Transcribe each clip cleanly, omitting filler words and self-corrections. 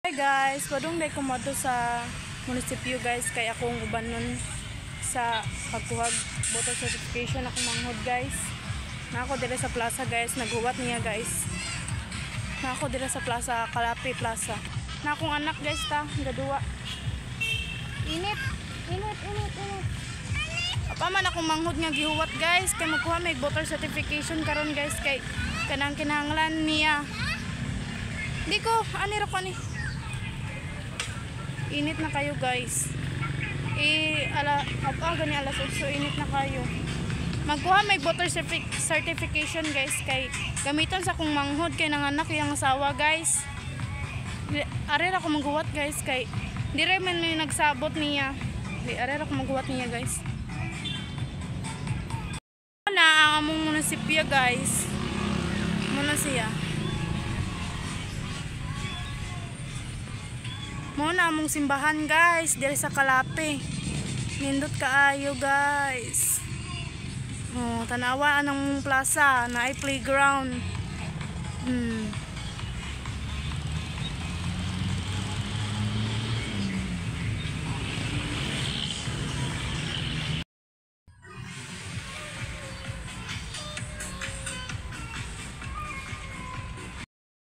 Hi guys, padung day kumadto sa munisipyo guys kay akong uban nun sa pagkuhag voter certification ako manghod guys. Na ako dire sa plaza guys, naghuwat niya guys. Na ako dire sa plaza, Kalapi Plaza. Na akong anak guys ta, gaduwa. Init. Apa man akong manghod nga gihuwat guys kay magkuha may voter certification karon guys kay kanang kinahanglan niya. Di ko anira ko ni. Init na kayo guys. Gani alas 8 init na kayo. Magkuha may voter certification guys kay gamiton sa kong manghod kay nanganak yung asawa guys. Arer ako maghuwat guys kay dire man may nagsabot niya. Arer ako maghuwat niya guys. Na ang among munisipyo guys. Muna siya. Muna among simbahan guys, diri sa Kalapi. Nindot kaayo guys. Oh, tanawa anang plaza, naay playground.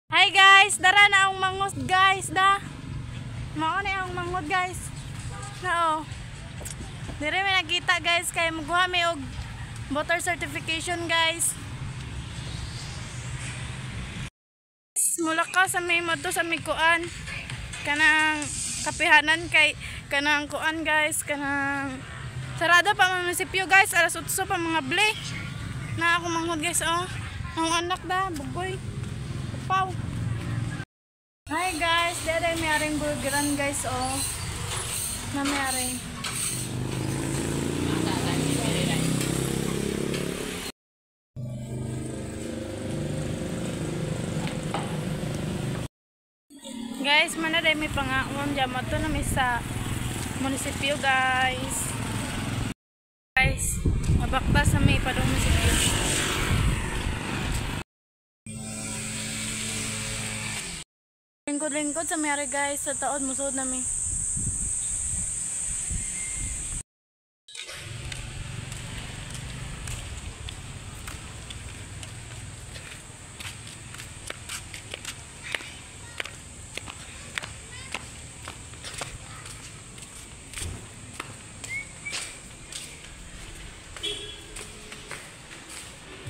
Hi guys, dara na ang manghod guys da. Mao na ang manghod guys. Nao. Dire may nakita guys kay magkuha may og voter certification guys. Mula ka sa may madto sa may kuan kanang kapihanan kay kanang kuan guys kanang sarado pa ang munisipyo guys alas 8 pa mga ble. Na ako manghod guys oh. Ang anak da bugoy. Paw. Hi guys, dere may aring burgeran guys oh. Na may aring. Guys, mana dai may pangaon jam ato na may sa munisipyo guys. Guys, mabakta sa may padong munisipyo. Lingkod sa mayari guys sa taon musod nami.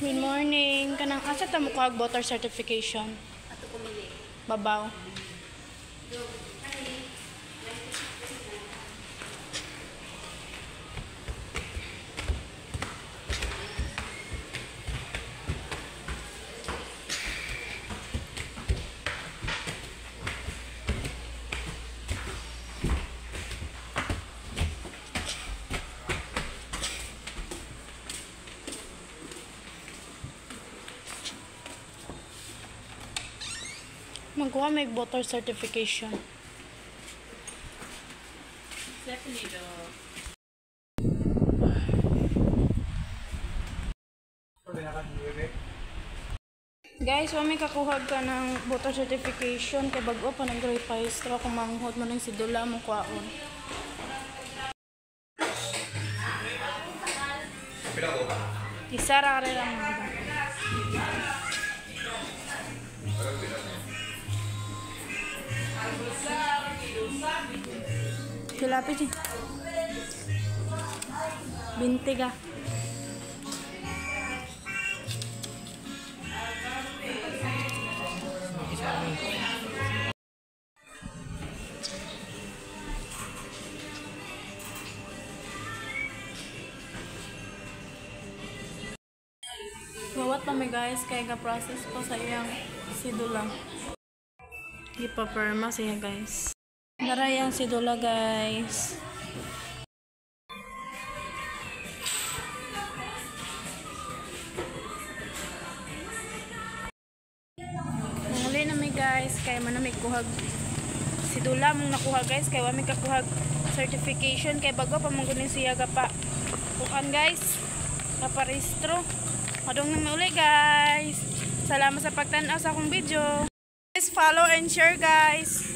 Good morning. Kanang asa ta mo kuha voter certification? Ato pumili. Babaw. Magkuha may voter certification. Guys, may kakuhag ka ng voter certification kay bago pa nag-repaistro kung manghod mo ng sidula mo kuhaon. Isarare lang mo. Tilapit eh. Bintig ah. Gawat pa may guys kaya ga-process po sa iyang sidula. Ipaperma siya guys. Dara yang sidula guys. Muli na may guys kay man may kuhag sidula mong nakuha guys kay wa may kakuhag certification kay bago pa mong gunin siya gapa. Kuan guys. Kaparehistro. Madong na uli guys. Salamat sa pagtanaw sa akong video. Please follow and share guys.